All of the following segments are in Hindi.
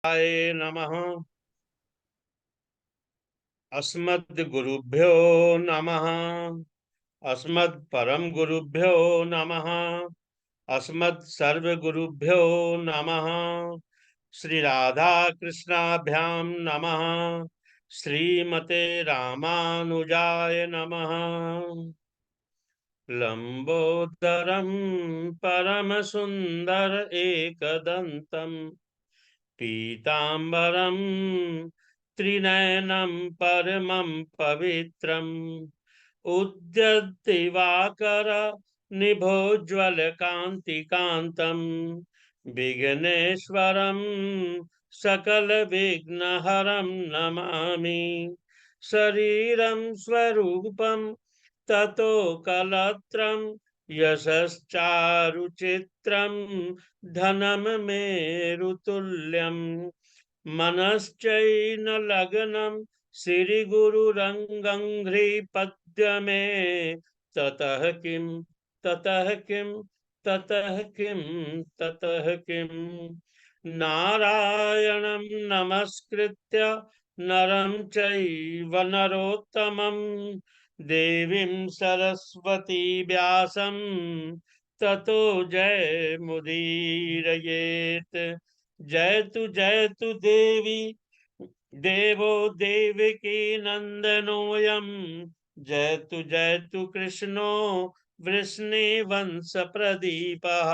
नमः। अस्मद्गुरुभ्यो नमः। अस्मत्परम गुरुभ्यो नमः। अस्मत्सर्वगुरुभ्यो नमः। श्री राधा कृष्णाभ्यां नमः। श्रीमते रामानुजाय नमः। लंबोदरम परम सुंदर एकदंतम पीतांबरम त्रिनयनम परमं पवित्रम उद्यद्दिवाकर निभोज्वलकान्तिकान्तं विघ्नेश्वरं सकलविघ्नहरं नमामि। शरीरं स्वरूपं ततो कलत्रं यशश्चारुचित्रं धनं मेरुतुल्यम् मनश्चैनलग्नं श्रीगुरुरङ्गङ्घ्रिपद्य मे ततः किं ततः किं ततः किं ततः किं नारायणं नमस्कृत्य नरं चैव नरोत्तमं देवीं सरस्वती व्यासं ततो जयमुदीरयेत्। जयतु देवी देवो देवकी नंदनोऽयं जयतु कृष्णो वृष्णिवंश प्रदीपः।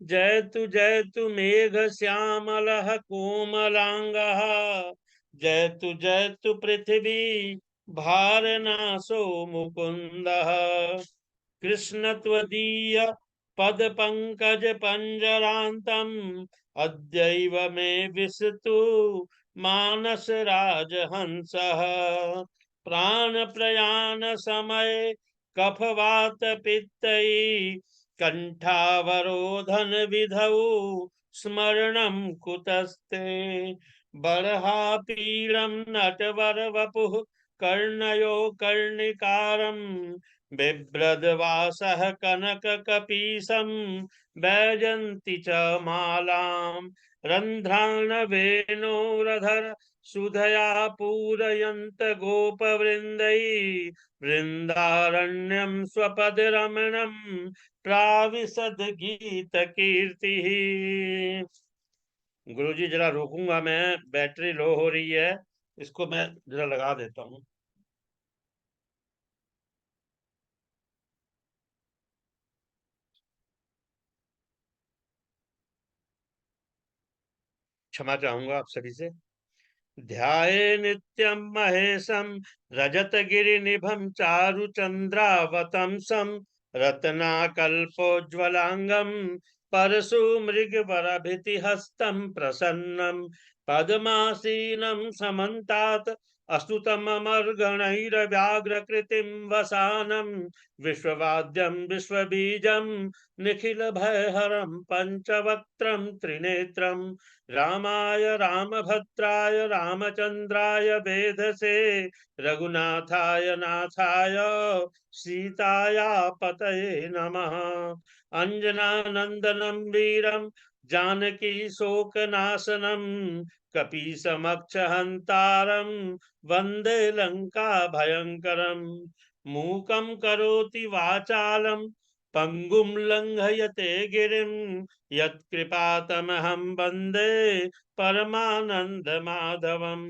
जयतु मेघ श्यामलः कोमलांगः जयतु पृथिवी भारनाशो मुकुंदः। कृष्ण त्वदीय पद पंकज पंजरांतम अद्यैव मे विसतु मानस राजहंसः। प्राण प्रयाण समय कफवात पित्तै कंठावरोधन विधौ स्मरणं कुतस्ते। बर्हा पीडं नटवर वपुः कर्णयो कर्णिकारं बिभ्रद्वासः कनककपीशं वैजन्ति च मालां रन्ध्राणवेणोरधर सुधया पूरयन्त गोपवृन्दै वृन्दारण्यं स्वपदरमणं प्राविशद गीतकीर्तिः। गुरुजी जरा रोकूंगा मैं, बैटरी लो हो रही है, इसको मैं जरा लगा देता हूँ। क्षमा चाहूंगा आप सभी से। ध्याये नित्यं महेशं रजतगिरिनिभं चारुचन्द्रावतंसं रत्नाकल्पोज्ज्वलांगं परशुमृगवरभितिहस्तं प्रसन्नं पद्मासीनं समन्तात् अस्तुतममर्गणैर्व्याघ्रकृतिं वसानं विश्ववाद्यं विश्वबीजं निखिलभयहरं पञ्चवक्त्रं त्रिनेत्रं रामाय रामभद्राय रामचंद्राय वेधसे रघुनाथाय नाथाय सीताया पतये नमः। अंजनानंदनं वीरं जानकी शोकनाशनं कपीसमक्षहन्तारं वन्दे लंका भयंकरं। मूकं करोति वाचालं पंगुं लंघयते गिरिं यत्कृपातमहं वन्दे परमानंद माधवम।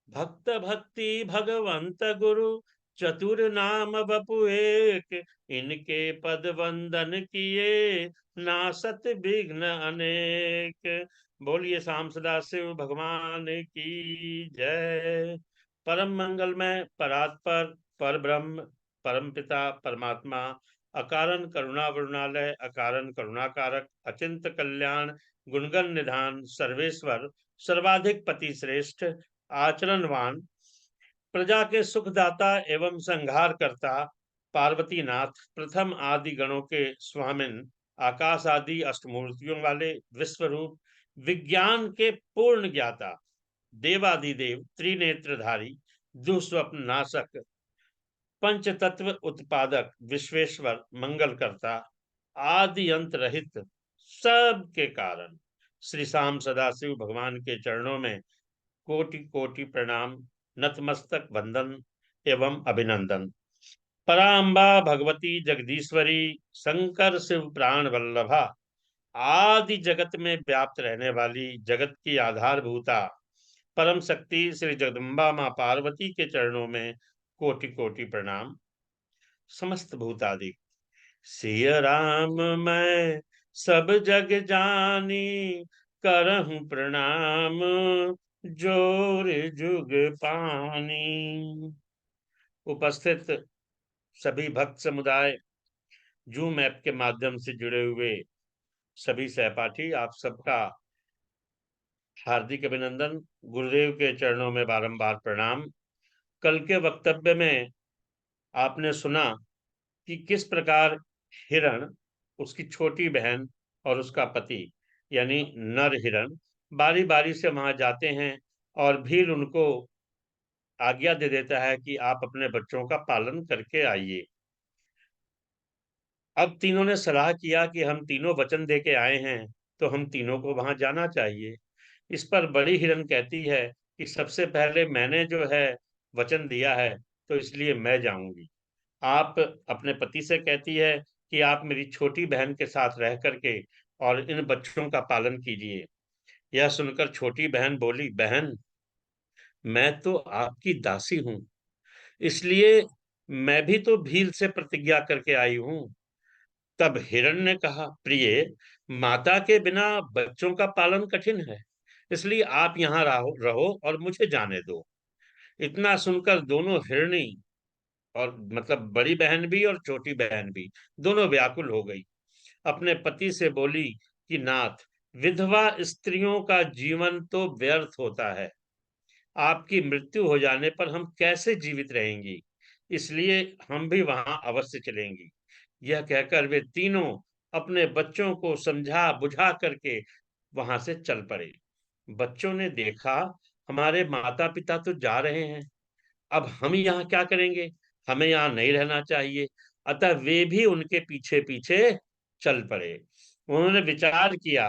भक्त भक्ति भगवंत गुरु चतुर नाम बपु एक इनके पद वंदन किए नासत विघ्न अनेक। बोलिए शाम सदा शिव भगवान की जय। परम मंगलमय परात्पर पर ब्रह्म परम पिता परमात्मा अकारण करुणा वरुणालय अकारण करुणाकारक अचिंत कल्याण गुणगण निधान सर्वेश्वर सर्वाधिक पति श्रेष्ठ आचरणवान प्रजा के सुखदाता एवं संहार करता पार्वती नाथ प्रथम आदि गणों के स्वामिन आकाश आदि अष्टमूर्तियों वाले विश्वरूप विज्ञान के पूर्ण ज्ञाता देवादिदेव त्रिनेत्रधारी दुस्वप्न नाशक पंच तत्व उत्पादक विश्वेश्वर मंगल करता आदि अंत रहित सब के कारण श्री श्याम सदाशिव भगवान के चरणों में कोटि कोटि प्रणाम, नतमस्तक वंदन एवं अभिनंदन। पराम्बा भगवती जगदीश्वरी, शंकर शिव प्राण वल्लभा, आदि जगत में व्याप्त रहने वाली जगत की आधारभूता परम शक्ति श्री जगदम्बा मां पार्वती के चरणों में कोटि कोटि प्रणाम। समस्त भूतादि सिय राम मैं सब जग जानी, करहूं प्रणाम जोर जुग पानी। उपस्थित सभी भक्त समुदाय, जूम ऐप के माध्यम से जुड़े हुए सभी सहपाठी, आप सबका हार्दिक अभिनंदन, गुरुदेव के चरणों में बारंबार प्रणाम। कल के वक्तव्य में आपने सुना कि किस प्रकार हिरण, उसकी छोटी बहन और उसका पति यानी नर हिरण बारी बारी से वहां जाते हैं और भील उनको आज्ञा दे देता है कि आप अपने बच्चों का पालन करके आइए। अब तीनों ने सलाह किया कि हम तीनों वचन दे के आए हैं तो हम तीनों को वहां जाना चाहिए। इस पर बड़ी हिरण कहती है कि सबसे पहले मैंने जो है वचन दिया है तो इसलिए मैं जाऊंगी। आप अपने पति से कहती है कि आप मेरी छोटी बहन के साथ रह करके और इन बच्चों का पालन कीजिए। यह सुनकर छोटी बहन बोली, बहन मैं तो आपकी दासी हूं, इसलिए मैं भी तो भील से प्रतिज्ञा करके आई हूं। तब हिरण ने कहा, प्रिय, माता के बिना बच्चों का पालन कठिन है, इसलिए आप यहाँ रहो रहो और मुझे जाने दो। इतना सुनकर दोनों हिरणी, और मतलब बड़ी बहन भी और छोटी बहन भी, दोनों व्याकुल हो गई। अपने पति से बोली कि नाथ, विधवा स्त्रियों का जीवन तो व्यर्थ होता है, आपकी मृत्यु हो जाने पर हम कैसे जीवित रहेंगी, इसलिए हम भी वहां अवश्य चलेंगी। यह कहकर वे तीनों अपने बच्चों को समझा बुझा करके वहां से चल पड़े। बच्चों ने देखा हमारे माता पिता तो जा रहे हैं, अब हम यहाँ क्या करेंगे, हमें यहाँ नहीं रहना चाहिए। अतः वे भी उनके पीछे पीछे चल पड़े। उन्होंने विचार किया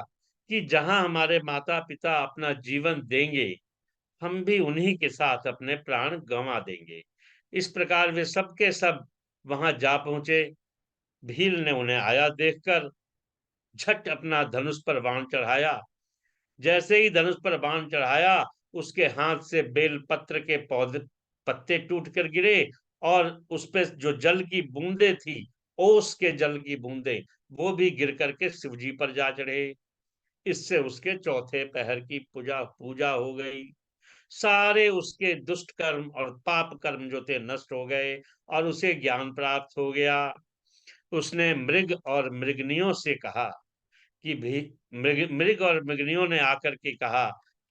कि जहां हमारे माता पिता अपना जीवन देंगे, हम भी उन्हीं के साथ अपने प्राण गंवा देंगे। इस प्रकार वे सब के सब वहां जा पहुंचे। भील ने उन्हें आया देखकर झट अपना धनुष पर बाण चढ़ाया। जैसे ही धनुष पर बाण चढ़ाया, उसके हाथ से बेल पत्र के पौधे पत्ते टूट कर गिरे और उस पे जो जल की बूंदे थी, ओस के जल की बूंदे, वो भी गिर करके शिवजी पर जा चढ़े। इससे उसके चौथे पहर की पूजा पूजा हो गई। सारे उसके दुष्ट कर्म और पाप कर्म जो थे नष्ट हो गए और उसे ज्ञान प्राप्त हो गया। उसने मृग और मृगनियों से कहा कि भी मृग मृग और मृगनियों ने आकर के कहा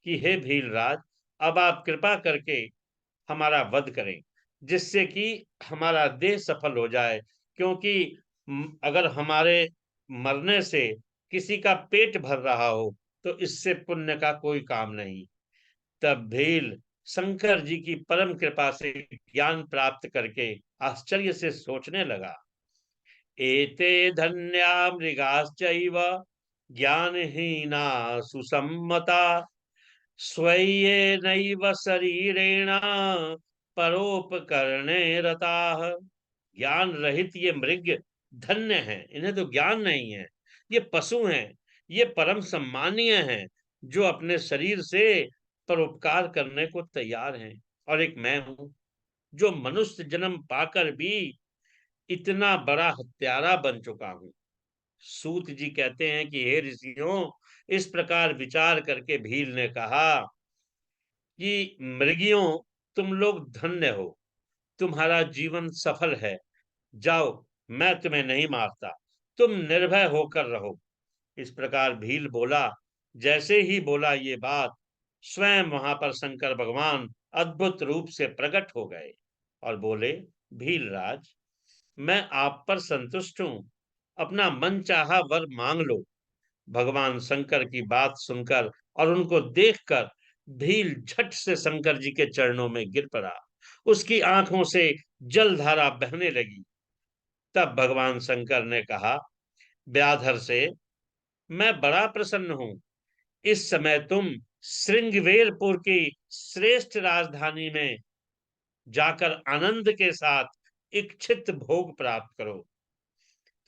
कि हे भीलराज, अब आप कृपा करके हमारा वध करें, जिससे कि हमारा देह सफल हो जाए, क्योंकि अगर हमारे मरने से किसी का पेट भर रहा हो तो इससे पुण्य का कोई काम नहीं। तब भील शंकर जी की परम कृपा से ज्ञान प्राप्त करके आश्चर्य से सोचने लगा, एते धन्या मृगाश्चैव ज्ञानहीना सुसम्मता, स्वीयेनैव शरीरेण परोपकरणे रताः। ज्ञान रहित ये मृग धन्य हैं, इन्हें तो ज्ञान नहीं है। ये पशु हैं, ये परम सम्मानीय हैं, जो अपने शरीर से परोपकार करने को तैयार हैं। और एक मैं हूं, जो मनुष्य जन्म पाकर भी इतना बड़ा हत्यारा बन चुका हूं। सूत जी कहते हैं कि हे ऋषियों, इस प्रकार विचार करके भील ने कहा कि मृगियों, तुम लोग धन्य हो, तुम्हारा जीवन सफल है, जाओ, मैं तुम्हें नहीं मारता, तुम निर्भय होकर रहो। इस प्रकार भील बोला। जैसे ही बोला ये बात, स्वयं वहां पर शंकर भगवान अद्भुत रूप से प्रकट हो गए और बोले, भील राज, मैं आप पर संतुष्ट हूं, अपना मन चाहा वर मांग लो। भगवान शंकर की बात सुनकर और उनको देखकर भील झट से शंकर जी के चरणों में गिर पड़ा। उसकी आंखों से जलधारा बहने लगी। तब भगवान शंकर ने कहा व्याधर से, मैं बड़ा प्रसन्न हूं इस समय तुम श्रृंगवेरपुर की श्रेष्ठ राजधानी में जाकर आनंद के साथ इच्छित भोग प्राप्त करो।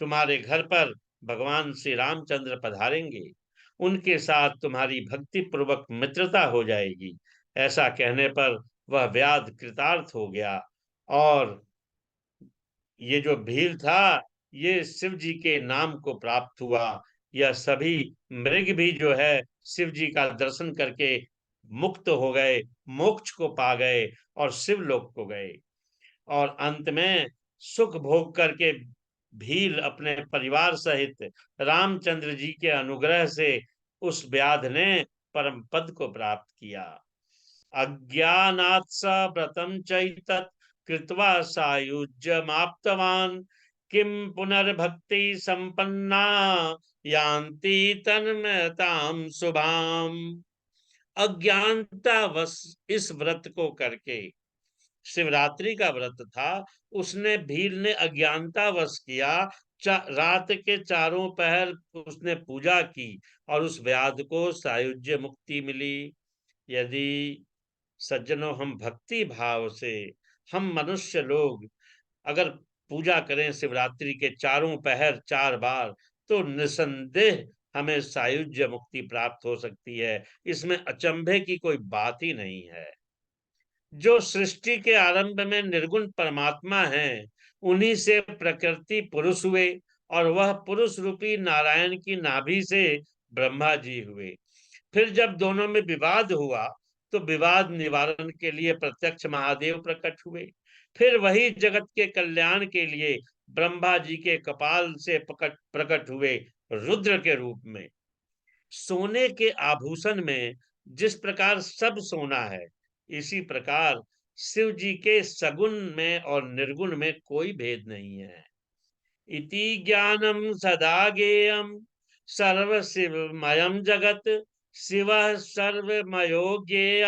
तुम्हारे घर पर भगवान श्री रामचंद्र पधारेंगे, उनके साथ तुम्हारी भक्ति पूर्वक मित्रता हो जाएगी। ऐसा कहने पर वह व्याध कृतार्थ हो गया, और ये जो भील था ये शिव जी के नाम को प्राप्त हुआ। यह सभी मृग भी जो है शिव जी का दर्शन करके मुक्त हो गए, मोक्ष को पा गए और शिवलोक को गए। और अंत में सुख भोग करके भील अपने परिवार सहित रामचंद्र जी के अनुग्रह से उस व्याध ने परम पद को प्राप्त किया। अज्ञानात् स व्रतं चैतत् कृत्वा सायुज्यमाप्तवान् किं पुनर्भक्ति संपन्ना यान्ति तन्मयतां शुभाम। अज्ञानतावश इस व्रत को करके, शिवरात्रि का व्रत था, उसने भील ने अज्ञानतावश किया। रात के चारों पहर उसने पूजा की और उस व्याध को सायुज्य मुक्ति मिली। यदि सज्जनों हम भक्ति भाव से, हम मनुष्य लोग अगर पूजा करें शिवरात्रि के चारों पहर 4 बार, तो निसंदेह हमें सायुज्य मुक्ति प्राप्त हो सकती है। इसमें अचंभे की कोई बात ही नहीं है। जो सृष्टि के आरंभ में निर्गुण परमात्मा हैं, उन्हीं से प्रकृति पुरुष हुए, और वह पुरुष रूपी नारायण की नाभि से ब्रह्मा जी हुए। फिर जब दोनों में विवाद हुआ तो विवाद निवारण के लिए प्रत्यक्ष महादेव प्रकट हुए। फिर वही जगत के कल्याण के लिए ब्रह्मा जी के कपाल से प्रकट हुए रुद्र के रूप में। सोने के आभूषण में जिस प्रकार सब सोना है, इसी प्रकार शिव जी के सगुण में और निर्गुण में कोई भेद नहीं है। इति ज्ञानम सदा गेयम सर्व शिवमयम जगत, शिव सर्वमयो ज्ञेय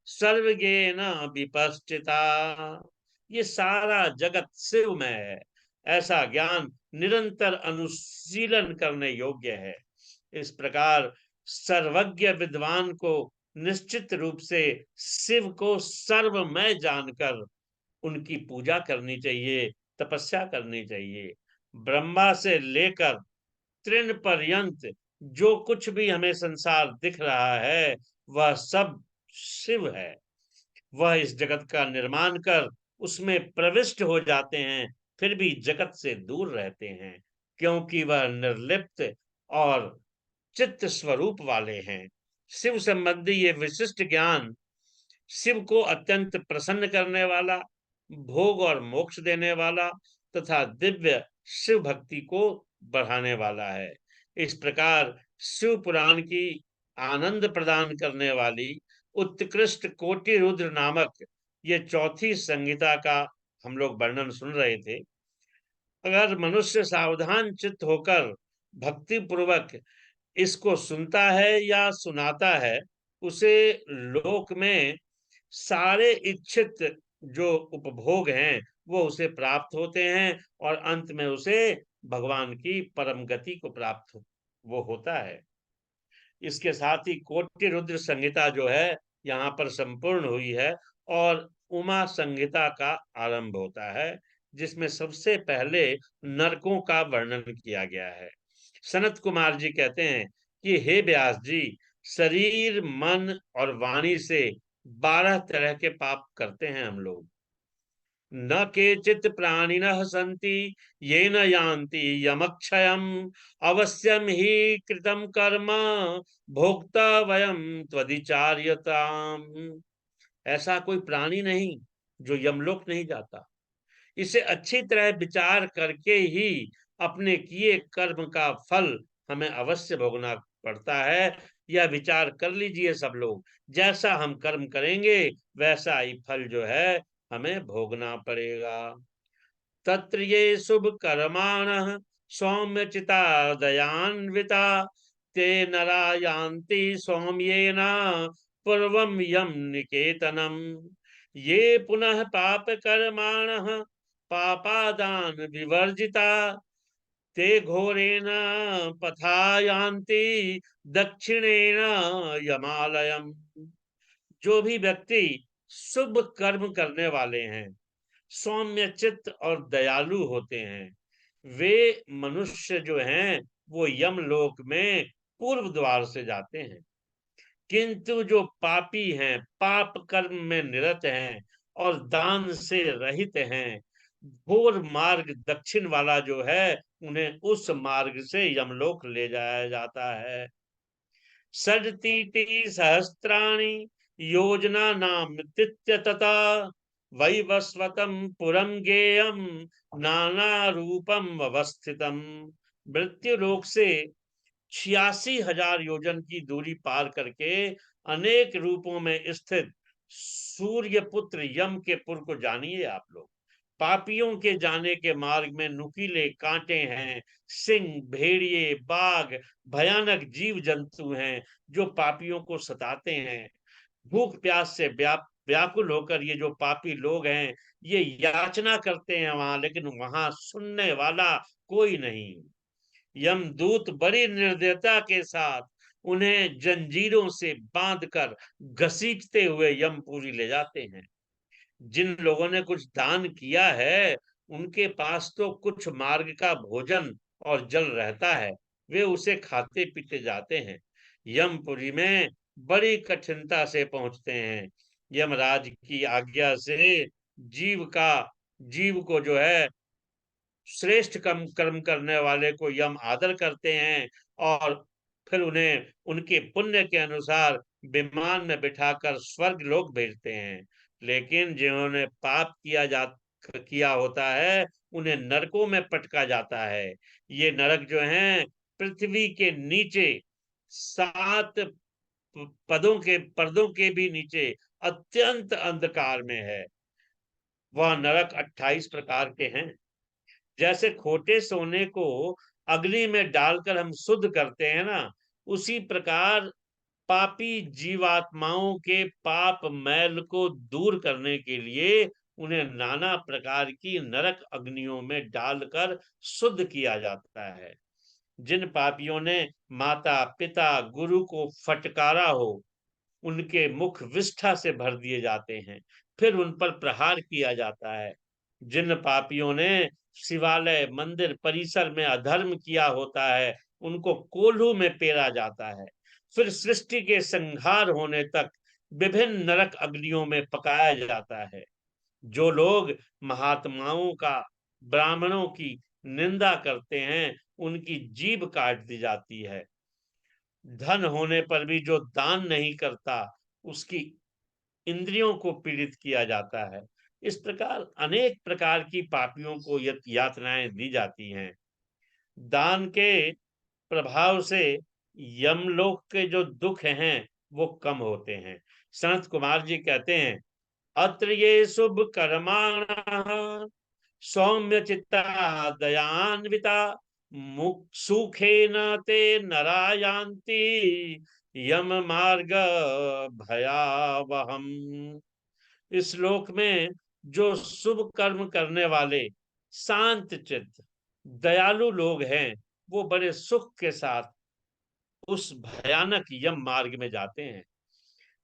सर्वज्ञेन विपश्चिता। ये सारा जगत शिवमय है, ऐसा ज्ञान निरंतर अनुशीलन करने योग्य है। इस प्रकार सर्वज्ञ विद्वान को निश्चित रूप से शिव को सर्वमय जानकर उनकी पूजा करनी चाहिए, तपस्या करनी चाहिए। ब्रह्मा से लेकर तृण पर्यंत जो कुछ भी हमें संसार दिख रहा है, वह सब शिव है। वह इस जगत का निर्माण कर उसमें प्रविष्ट हो जाते हैं, फिर भी जगत से दूर रहते हैं, क्योंकि वह निर्लिप्त और चित्त स्वरूप वाले हैं। शिव संबंधी ये विशिष्ट ज्ञान शिव को अत्यंत प्रसन्न करने वाला, भोग और मोक्ष देने वाला तथा दिव्य शिव भक्ति को बढ़ाने वाला है। इस प्रकार शिव पुराण की आनंद प्रदान करने वाली उत्कृष्ट कोटि रुद्र नामक ये चौथी संहिता का हम लोग वर्णन सुन रहे थे। अगर मनुष्य सावधान चित्त होकर भक्ति पूर्वक इसको सुनता है या सुनाता है, उसे लोक में सारे इच्छित जो उपभोग हैं वो उसे प्राप्त होते हैं, और अंत में उसे भगवान की परम गति को प्राप्त वो होता है। इसके साथ ही कोटि रुद्र संहिता जो है यहाँ पर संपूर्ण हुई है, और उमा संहिता का आरंभ होता है, जिसमें सबसे पहले नरकों का वर्णन किया गया है। सनत कुमार जी कहते हैं कि हे व्यास जी, शरीर मन और वाणी से 12 तरह के पाप करते हैं हम लोग। न केचित प्राणिनः सन्ति येन यान्ति यमक्षयम्, अवश्यम ही कृतम कर्म भोक्ता वयम त्वदिचार्यताम। ऐसा कोई प्राणी नहीं जो यमलोक नहीं जाता। इसे अच्छी तरह विचार करके ही अपने किए कर्म का फल हमें अवश्य भोगना पड़ता है। यह विचार कर लीजिए सब लोग, जैसा हम कर्म करेंगे वैसा ही फल जो है हमें भोगना पड़ेगा। तत्र ये शुभ कर्माणः सौम्यचिता दयान्विता, ते नरा यान्ति सौम्येन पूर्वम यम निकेतनम। ये पुनः पाप कर्माणः पापादान विवर्जिता, ते घोरेण पथायान्ति दक्षिणेन यमालयम। जो भी व्यक्ति शुभ कर्म करने वाले हैं, सौम्य चित्त और दयालु होते हैं, वे मनुष्य जो हैं वो यमलोक में पूर्व द्वार से जाते हैं। किंतु जो पापी हैं, पाप कर्म में निरत हैं और दान से रहित हैं, घोर मार्ग दक्षिण वाला जो है, उन्हें उस मार्ग से यमलोक ले जाया जाता है। षड्तीति सहस्त्राणि योजना नाम तथा वैवस्वतम पुरम गेयम नाना रूपम अवस्थितम। मृत्यु लोक से 86,000 योजन की दूरी पार करके अनेक रूपों में स्थित सूर्य पुत्र यम के पुर को जानिए आप लोग। पापियों के जाने के मार्ग में नुकीले कांटे हैं, सिंह, भेड़िए, बाघ, भयानक जीव जंतु हैं जो पापियों को सताते हैं। भूख प्यास से व्याकुल होकर ये जो पापी लोग हैं, ये याचना करते हैं वहां, लेकिन वहां सुनने वाला कोई नहीं। यमदूत बड़ी निर्दयता के साथ उन्हें जंजीरों से बांधकर घसीटते हुए यमपुरी ले जाते हैं। जिन लोगों ने कुछ दान किया है, उनके पास तो कुछ मार्ग का भोजन और जल रहता है, वे उसे खाते पीते जाते हैं। यमपुरी में बड़ी कठिनता से पहुंचते हैं। यमराज की आज्ञा से जीव को जो है, श्रेष्ठ कर्म करने वाले को यम आदर करते हैं और फिर उन्हें उनके पुण्य के अनुसार विमान में बिठाकर स्वर्ग लोक भेजते हैं। लेकिन जिन्होंने पाप किया होता है, उन्हें नरकों में पटका जाता है। ये नरक जो हैं, पृथ्वी के नीचे 7 पर्दों के भी नीचे अत्यंत अंधकार में है। वह नरक 28 प्रकार के हैं। जैसे खोटे सोने को अग्नि में डालकर हम शुद्ध करते हैं ना, उसी प्रकार पापी जीवात्माओं के पाप मैल को दूर करने के लिए उन्हें नाना प्रकार की नरक अग्नियों में डालकर शुद्ध किया जाता है। जिन पापियों ने माता पिता गुरु को फटकारा हो, उनके मुख विष्ठा से भर दिए जाते हैं, फिर उन पर प्रहार किया जाता है। जिन पापियों ने शिवालय मंदिर परिसर में अधर्म किया होता है, उनको कोल्हू में पेरा जाता है, फिर सृष्टि के संहार होने तक विभिन्न नरक अग्नियों में पकाया जाता है। जो लोग महात्माओं का, ब्राह्मणों की निंदा करते हैं, उनकी जीभ काट दी जाती है। धन होने पर भी जो दान नहीं करता, उसकी इंद्रियों को पीड़ित किया जाता है। इस प्रकार अनेक प्रकार की पापियों को यातनाएं दी जाती हैं। दान के प्रभाव से यमलोक के जो दुख हैं वो कम होते हैं। सनत कुमार जी कहते हैं, अत्र ये शुभ कर्माण सौम्य चित्ता दयान्विता सुखे न ते नरायांति यम मार्ग भयावहम। इस श्लोक में जो शुभ कर्म करने वाले शांत चित्त दयालु लोग हैं, वो बड़े सुख के साथ उस भयानक यम मार्ग में जाते हैं।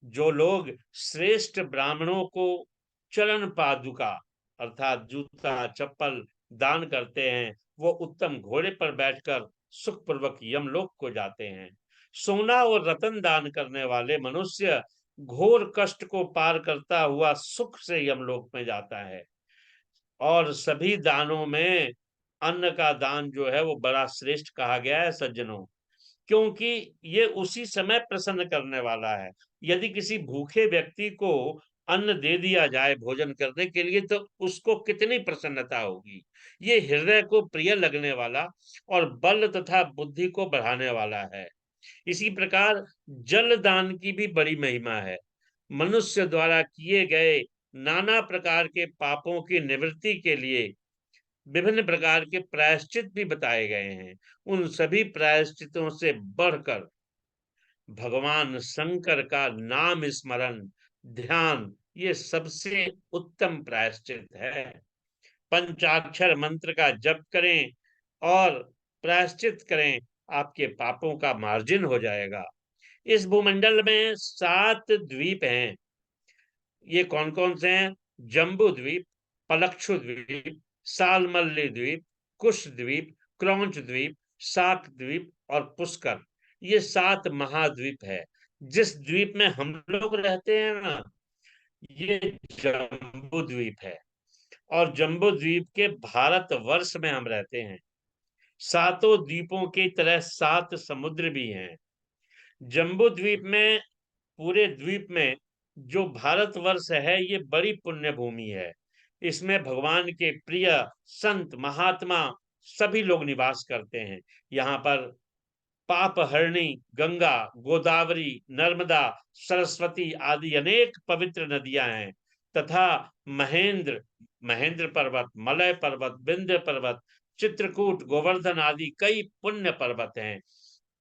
जो लोग श्रेष्ठ ब्राह्मणों को चरण पादुका अर्थात जूता चप्पल दान करते हैं, वो उत्तम घोड़े पर बैठकर सुखपूर्वक यमलोक को जाते हैं। सोना और रतन दान करने वाले मनुष्य घोर कष्ट को पार करता हुआ सुख से यमलोक में जाता है। और सभी दानों में अन्न का दान जो है वो बड़ा श्रेष्ठ कहा गया है सज्जनों, क्योंकि ये उसी समय प्रसन्न करने वाला है। यदि किसी भूखे व्यक्ति को अन्न दे दिया जाए भोजन करने के लिए, तो उसको कितनी प्रसन्नता होगी। ये हृदय को प्रिय लगने वाला और बल तथा बुद्धि को बढ़ाने वाला है। इसी प्रकार जल दान की भी बड़ी महिमा है। मनुष्य द्वारा किए गए नाना प्रकार के पापों की निवृत्ति के लिए विभिन्न प्रकार के प्रायश्चित भी बताए गए हैं। उन सभी प्रायश्चितों से बढ़कर भगवान शंकर का नाम स्मरण, ध्यान, ये सबसे उत्तम प्रायश्चित है। पंचाक्षर मंत्र का जप करें और प्रायश्चित करें, आपके पापों का मार्जिन हो जाएगा। इस भूमंडल में 7 द्वीप हैं। ये कौन कौन से हैं? जम्बू द्वीप, पलक्षु द्वीप, सालमल्ली द्वीप, कुश द्वीप, क्रौंच द्वीप, साक द्वीप और पुष्कर। ये 7 महाद्वीप है। जिस द्वीप में हम लोग रहते हैं ना, ये जम्बू द्वीप है। और जम्बू द्वीप के भारत वर्ष में हम रहते हैं। सातों द्वीपों की तरह 7 समुद्र भी हैं। जम्बू द्वीप में, पूरे द्वीप में जो भारतवर्ष है, ये बड़ी पुण्य भूमि है। इसमें भगवान के प्रिय संत महात्मा सभी लोग निवास करते हैं। यहाँ पर पाप हरणी गंगा, गोदावरी, नर्मदा, सरस्वती आदि अनेक पवित्र नदियां हैं। तथा महेंद्र महेंद्र पर्वत, मलय पर्वत, विंध्य पर्वत, चित्रकूट, गोवर्धन आदि कई पुण्य पर्वत हैं।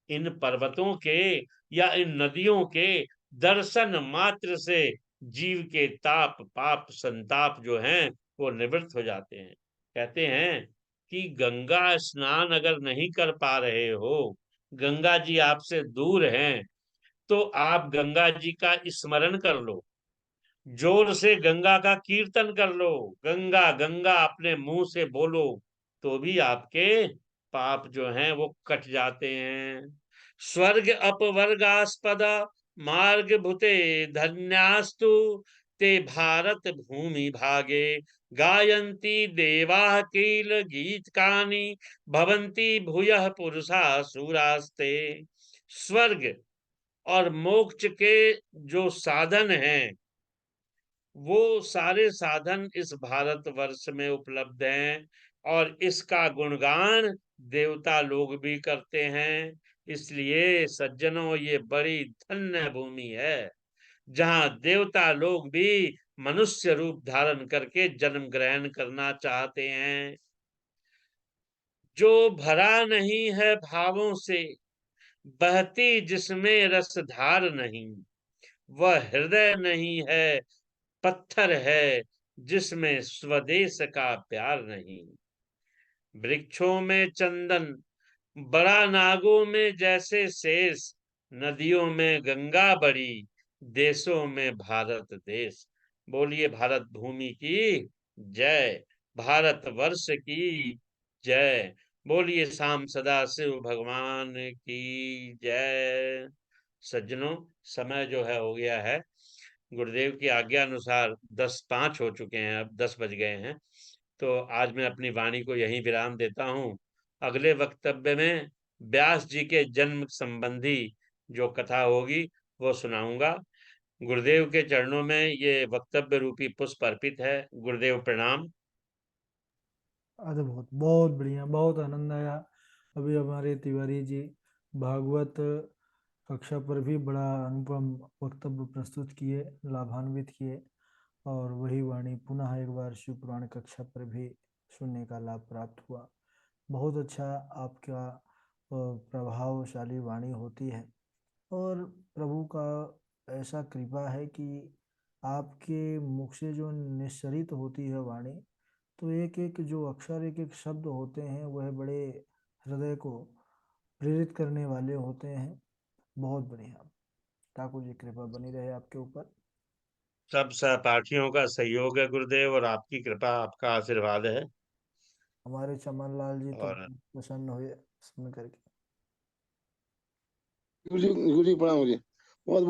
इन पर्वतों के या इन नदियों के दर्शन मात्र से जीव के ताप, पाप, संताप जो हैं वो निवृत्त हो जाते हैं। कहते हैं कि गंगा स्नान अगर नहीं कर पा रहे हो, गंगा जी आपसे दूर हैं, तो आप गंगा जी का स्मरण कर लो, जोर से गंगा का कीर्तन कर लो, गंगा गंगा अपने मुंह से बोलो, तो भी आपके पाप जो हैं वो कट जाते हैं। स्वर्ग अपवर्गास्पद मार्ग भुते धन्यास्तु ते भारत भूमि भागे गायन्ति देवाः किल गीतकानि भवन्ति भूयः पुरुषा सूरास्ते। स्वर्ग और मोक्ष के जो साधन हैं, वो सारे साधन इस भारतवर्ष में उपलब्ध हैं। और इसका गुणगान देवता लोग भी करते हैं। इसलिए सज्जनों, ये बड़ी धन्य भूमि है, जहां देवता लोग भी मनुष्य रूप धारण करके जन्म ग्रहण करना चाहते हैं। जो भरा नहीं है भावों से, बहती जिसमें रसधार नहीं, वह हृदय नहीं है, पत्थर है जिसमें स्वदेश का प्यार नहीं। वृक्षों में चंदन, बड़ा नागों में जैसे शेष, नदियों में गंगा बड़ी, देशों में भारत देश। बोलिए भारत भूमि की जय, भारत वर्ष की जय। बोलिए शाम सदा शिव भगवान की जय। सज्जनों, समय जो है हो गया है। गुरुदेव की आज्ञा अनुसार 10:05 हो चुके हैं, अब 10 बज गए हैं। तो आज मैं अपनी वाणी को यहीं विराम देता हूँ। अगले वक्तव्य में व्यास जी के जन्म संबंधी जो कथा होगी वो सुनाऊंगा। गुरुदेव के चरणों में ये वक्तव्य रूपी पुष्प अर्पित है। गुरुदेव प्रणाम। अद्भुत, बहुत बढ़िया, बहुत आनंद आया। अभी हमारे तिवारी जी भागवत कक्षा पर भी बड़ा अनुपम वक्तव्य प्रस्तुत किए, लाभान्वित किए। और वही वाणी पुनः एक बार शिव पुराण कक्षा पर भी सुनने का लाभ प्राप्त हुआ। बहुत अच्छा आपका प्रभावशाली वाणी होती है। और प्रभु का ऐसा कृपा है कि आपके मुख से जो निस्सरित होती है वाणी, तो एक एक जो अक्षर, एक एक शब्द होते हैं, वह बड़े हृदय को प्रेरित करने वाले होते हैं। बहुत बढ़िया। ठाकुर जी कृपा बनी रहे आपके ऊपर। सब सहपाठियों का सहयोग है गुरुदेव, और आपकी कृपा, आपका आशीर्वाद है। हमारे चमन लाल जी तो और प्रसन्न हुए सुन करके। गुरु जी प्रणाम। मुझे बहुत